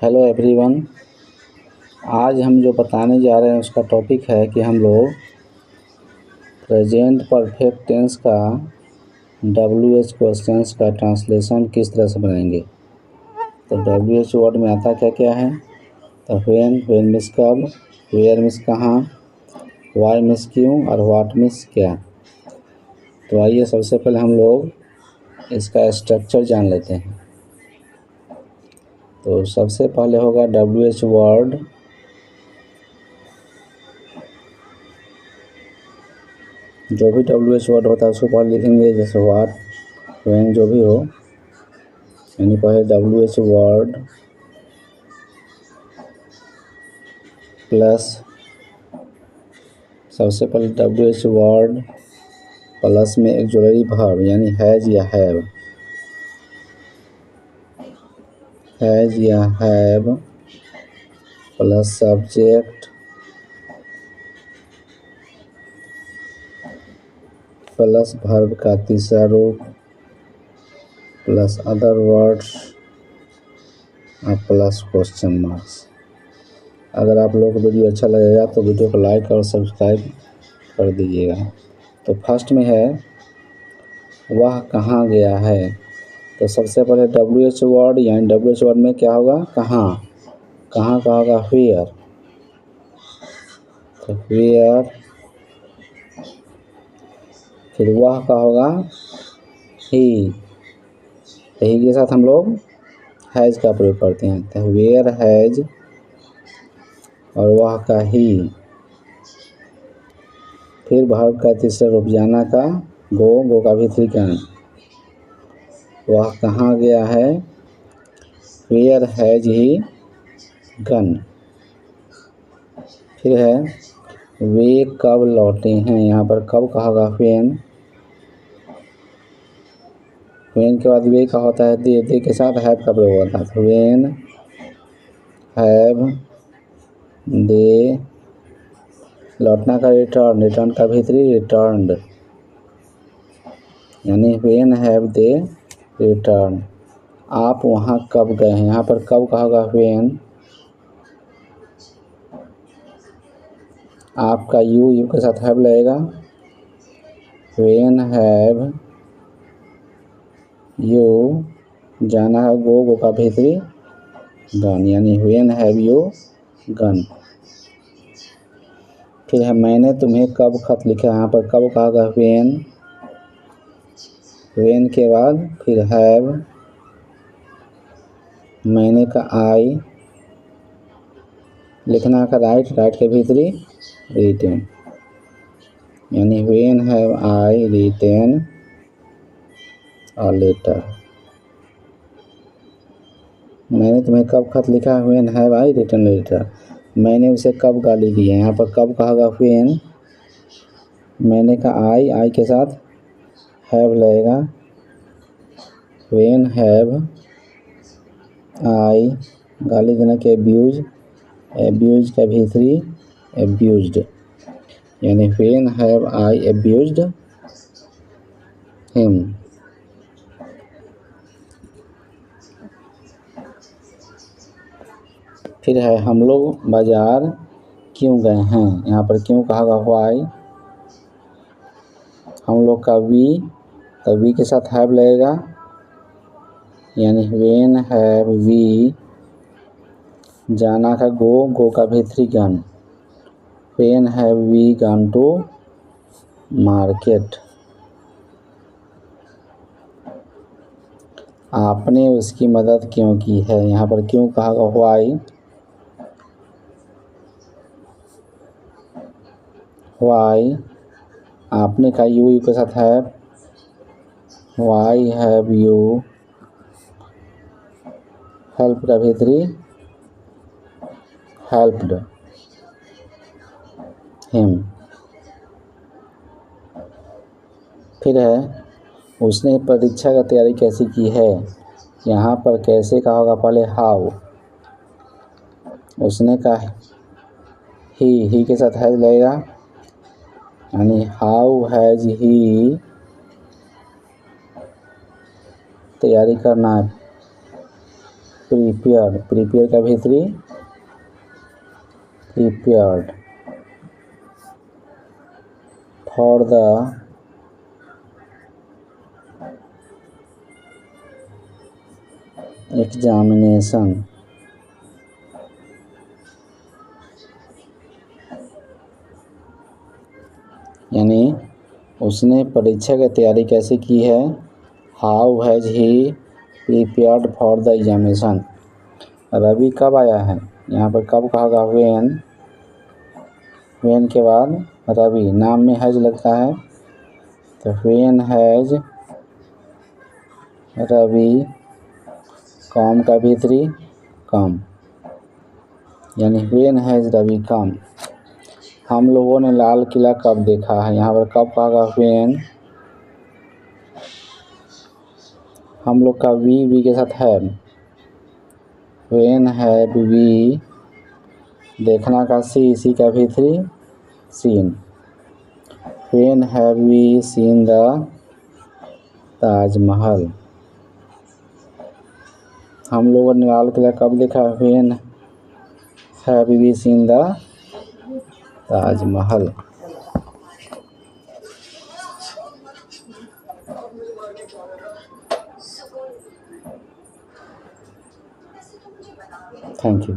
Hello everyone. आज हम जो बताने जा रहे हैं उसका टॉपिक है कि हम लोग प्रेजेंट परफेक्ट टेंस का WH क्वेश्चंस का ट्रांसलेशन किस तरह से बनाएंगे। तो WH वर्ड में आता क्या क्या है। तो व्हेन मिस कब, वेयर मिस कहाँ, वाई मिस क्यों और व्हाट मिस क्या। तो आइए सबसे पहले हम लोग इसका स्ट्रक्चर जान लेते हैं। तो सबसे पहले होगा WH वर्ड। जो भी WH वर्ड होता है उसको पहले लिखेंगे, जैसे व्हाट, व्हेन, जो भी हो, यानी पहले WH वर्ड प्लस, सबसे पहले WH वर्ड प्लस में एक जुड़री वर्ब यानी हैज या हैव, हैज या have plus subject plus verb का तीसरा रूप प्लस अदर वर्ड्स और प्लस क्वेश्चन मार्क्स। अगर आप लोगों को वीडियो अच्छा लगेगा तो वीडियो को लाइक और सब्सक्राइब कर दीजिएगा। तो फर्स्ट में है वह कहाँ गया है। तो सबसे पहले WH वर्ड, यानी WH वर्ड में क्या होगा, कहाँ, कहाँ का होगा वेयर। तो वेयर, फिर वह का होगा ही, ही के साथ हम लोग हैज का प्रयोग करते हैं। तो वेयर हैज और वह का ही। फिर वर्ब का तीसरा रूप जाना का गो, गो का भी त्रिकरण। वह कहाँ गया है, वेयर हैज ही गन। फिर है वे कब लौटे हैं। यहाँ पर कब का होगा व्हेन, व्हेन के बाद वे का होता है दे के साथ हैव का प्रयोग होता है। तो व्हेन हैव दे, लौटना का रिटर्न, रिटर्न का भीतरी रिटर्नड, यानी व्हेन हैव दे रिटर्न। आप वहाँ कब गए हैं। यहाँ पर कब का होगा व्हेन, आपका यू के साथ हैव लगेगा। व्हेन हैव यू, जाना है गो का भीतरी गन, यानी व्हेन हैव यू गन। फिर है मैंने तुम्हें कब खत लिखा। यहाँ पर कब का होगा व्हेन, व्हेन के बाद फिर हैव, मैंने का आई, लिखना का राइट, राइट के भीतरी रिटेन, यानी when have I written a letter. मैंने तुम्हें कब खत लिखा, when have I written letter. मैंने उसे कब गाली दी है। यहाँ पर कब का होगा व्हेन, मैंने का आई के साथ हैव लगेगा। व्हेन हैव आई, गाली देने के एब्यूज, एब्यूज का भीतरी एब्यूज्ड, यानी व्हेन हैव आई एब्यूज्ड हिम। फिर है हम लोग बाजार क्यों गए हैं। यहाँ पर क्यों कहा होगा व्हाई, हम लोग का वी, तो वी के साथ हैव लगेगा, यानी व्हेन हैव वी, जाना का गो, गो का भीतरी gone, when have we gone to market. आपने उसकी मदद क्यों की है। यहाँ पर क्यों कहा होगा व्हाई, वाई, आपने का यू के साथ have, why have you, help का भीतरी हेल्प्ड हिम। फिर है उसने परीक्षा की तैयारी कैसी की है। यहाँ पर कैसे का होगा पहले हाउ, उसने का ही के साथ हैज लगेगा, यानी हाउ हैज ही, तैयारी करना प्रिपेयर का भीतरी प्रिपेयर्ड फॉर द एग्जामिनेशन, यानी उसने परीक्षा की तैयारी कैसे की है। How has he prepared for the examination. Ravi कब आया है, यहाँ पर कब कहा व्हेन, व्हेन के बाद रवि, नाम में हैज लगता है तो व्हेन हैज रवि कम का भीतरी कम, यानी व्हेन हैज रवि कम। हम लोगों ने लाल किला कब देखा है, यहाँ पर कब कहा व्हेन, हम लोग का वी के साथ है, व्हेन हैव वी, देखना का सी, इसी का भीतरी seen, when have we seen the Taj Mahal. हम लोगों ने लाल किला कब देखा, when have we seen the Taj Mahal. Thank you.